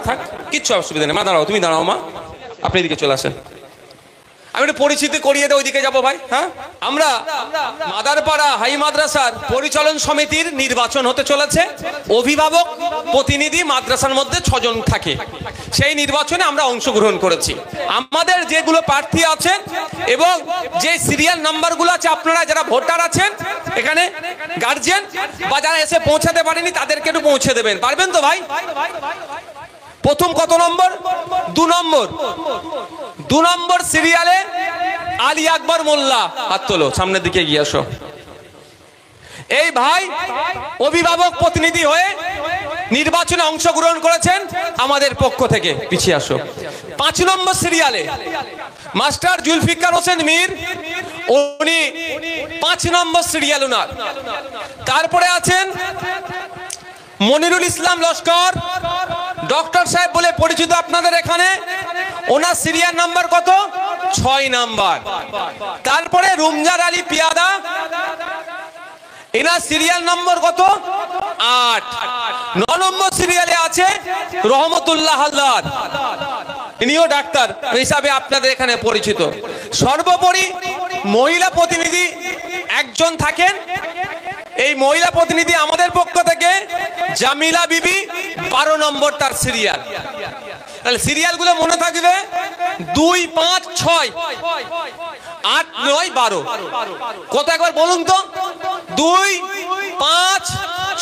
থাক, কিচ্ছু অসুবিধা নেই। মা দাঁড়াও, তুমি দাঁড়াও মা, আপনি এদিকে চলে আসেন। আমি একটু পরিচিতি করিয়ে দেবো, ওইদিকে যাবো ভাই। হ্যাঁ, আমরা মাদারপাড়া হাই মাদ্রাসার পরিচালন সমিতির নির্বাচন হতে চলেছে। অভিভাবক প্রতিনিধি মাদ্রাসার মধ্যে 6 জন থাকে। সেই নির্বাচনে আমরা অংশগ্রহণ করেছি। আমাদের যেগুলো প্রার্থী আছেন এবং যে সিরিয়াল নাম্বারগুলো আছে, আপনারা যারা ভোটার আছেন এখানে, গার্জিয়ান বা যারা এসে পৌঁছাতে পারেনি তাদেরকে একটু পৌঁছে দেবেন, পারবেন তো ভাই? প্রথম কত নম্বর? 2 নম্বর। 2 নম্বর সিরিয়ালে আলী আকবর মোল্লা, হাত তোলো, সামনের দিকে এগিয়ে আসো। এই ভাই অভিভাবক প্রতিনিধি হয়ে নির্বাচনে অংশগ্রহণ করেছেন আমাদের পক্ষ থেকে, পিছিয়ে আসো। 5 নম্বর সিরিয়ালে মাস্টার জুলফিকার হোসেন মীর, উনি 5 নম্বর সিরিয়াল ওনার। তারপরে আছেন মনিরুল ইসলাম লস্কর, ডক্টর সাহেব বলে পরিচিত আপনাদের এখানে, ওনার সিরিয়াল নাম্বার কত? 6 নাম্বার। তারপরে রুমজার আলী পিয়াদা, এনার সিরিয়াল নম্বর কত? 8। 9 নম্বর সিরিয়ালে আছে রহমতুল্লাহ হালদার, ইনিও ডাক্তার হিসাবে আপনাদের এখানে পরিচিত। সর্বোপরি মহিলা প্রতিনিধি একজন থাকেন। এই মহিলা প্রতিনিধি আমাদের পক্ষ থেকে জামিলা বিবি, 12 নম্বর তার সিরিয়াল। তাহলে সিরিয়ালগুলো মনে থাকবে, 2, 5, 6, 8, 9, 12। কত একবার বলুন তো? 2, 5,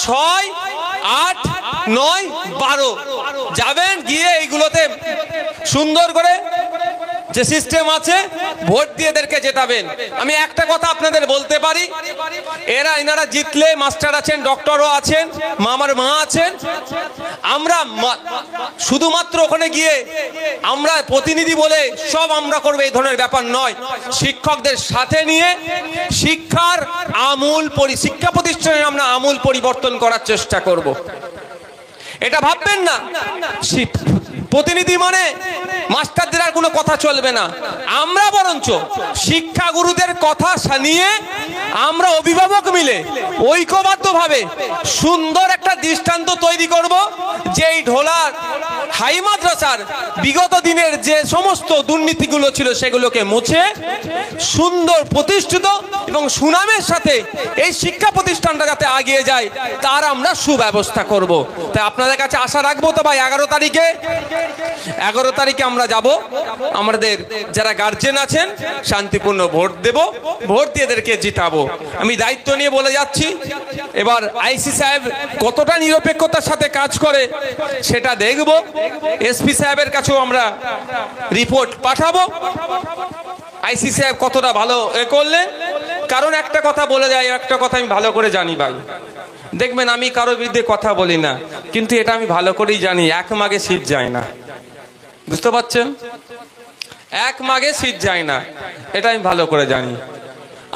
6, 8, 9, 12। যাবেন, গিয়ে এইগুলোতে সুন্দর করে যে সিস্টেম আছে ভোট দিয়ে এদেরকে জেতাবেন। আমি একটা কথা আপনাদের বলতে পারি, এনারা জিতলে মাস্টার আছেন, ডক্টরও আছেন, আমার মা আছেন। আমরা শুধুমাত্র ওখানে গিয়ে আমরা প্রতিনিধি বলে সব আমরা করবো এই ধরনের ব্যাপার নয়। শিক্ষকদের সাথে নিয়ে শিক্ষার শিক্ষা প্রতিষ্ঠানে আমরা আমূল পরিবর্তন করার চেষ্টা করব। এটা ভাববেন না প্রতিনিধি মানে মাস্টারদের আর কোনো কথা চলবে না। আমরা বরঞ্চ শিক্ষাগুরুদের কথা নিয়ে আমরা অভিভাবক মিলে ঐক্যবদ্ধভাবে সুন্দর একটা দৃষ্টান্ত তৈরি করব, যে এই ঢোলার হাই মাদ্রাসার বিগত দিনের যে সমস্ত দুর্নীতিগুলো ছিল সেগুলোকে মুছে সুন্দর প্রতিষ্ঠিত এবং সুনামের সাথে এই শিক্ষা প্রতিষ্ঠানটা যাতে এগিয়ে যায় তার আমরা সুব্যবস্থা করব। তাই আপনাদের কাছে আশা রাখবো তো ভাই, 11 তারিখে আমরা যাব। আমাদের যারা গার্জেন আছেন শান্তিপূর্ণ ভোট দেব, ভোট দিয়ে এদেরকে জিতাবো। আমি দায়িত্ব নিয়ে বলে যাচ্ছি। এবার আইসি সাহেব কতটা নিরপেক্ষতার সাথে কাজ করে সেটা দেখব। এসপি সাহেবের কাছেও আমরা রিপোর্ট পাঠাবো, আইসি সাহেব কতটা ভালো করলে। কারণ একটা কথা বলে যায়, একটা কথা আমি ভালো করে জানি ভাই, দেখবেন আমি কারোর বিরুদ্ধে কথা বলি না, কিন্তু এটা আমি ভালো করেই জানি, 1 মাঘে শীত যায় না। বুঝতে পারছেন? 1 মাঘে শীত যায় না, এটা আমি ভালো করে জানি।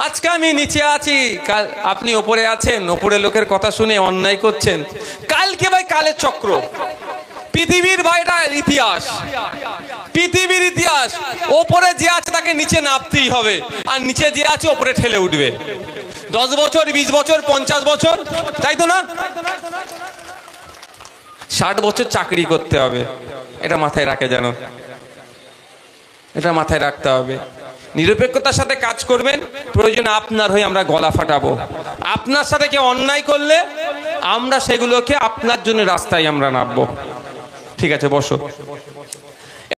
আজকে আমি নিচে আছি, কাল আপনি ওপরে আছেন, ওপরে লোকের কথা শুনে অন্যায় করছেন। কালকে ভাই কালের চক্র, পৃথিবীর ভাইটা ইতিহাস, পৃথিবীর ইতিহাস। ওপরে যে আছে তাকে নিচে নামতেই হবে, আর নিচে যে আছে ওপরে ঠেলে উঠবে। 10 বছর, 20 বছর, 50 বছর, তাই তো না? 60 বছর চাকরি করতে হবে, এটা মাথায় রাখে যেন, এটা মাথায় রাখতে হবে। নিরপেক্ষতার সাথে কাজ করবেন, প্রয়োজনে আপনার হয়ে আমরা গলা ফাটাবো। আপনার সাথে কেউ অন্যায় করলে আমরা সেগুলোকে আপনার জন্য রাস্তায় আমরা নামবো। ঠিক আছে, বসো।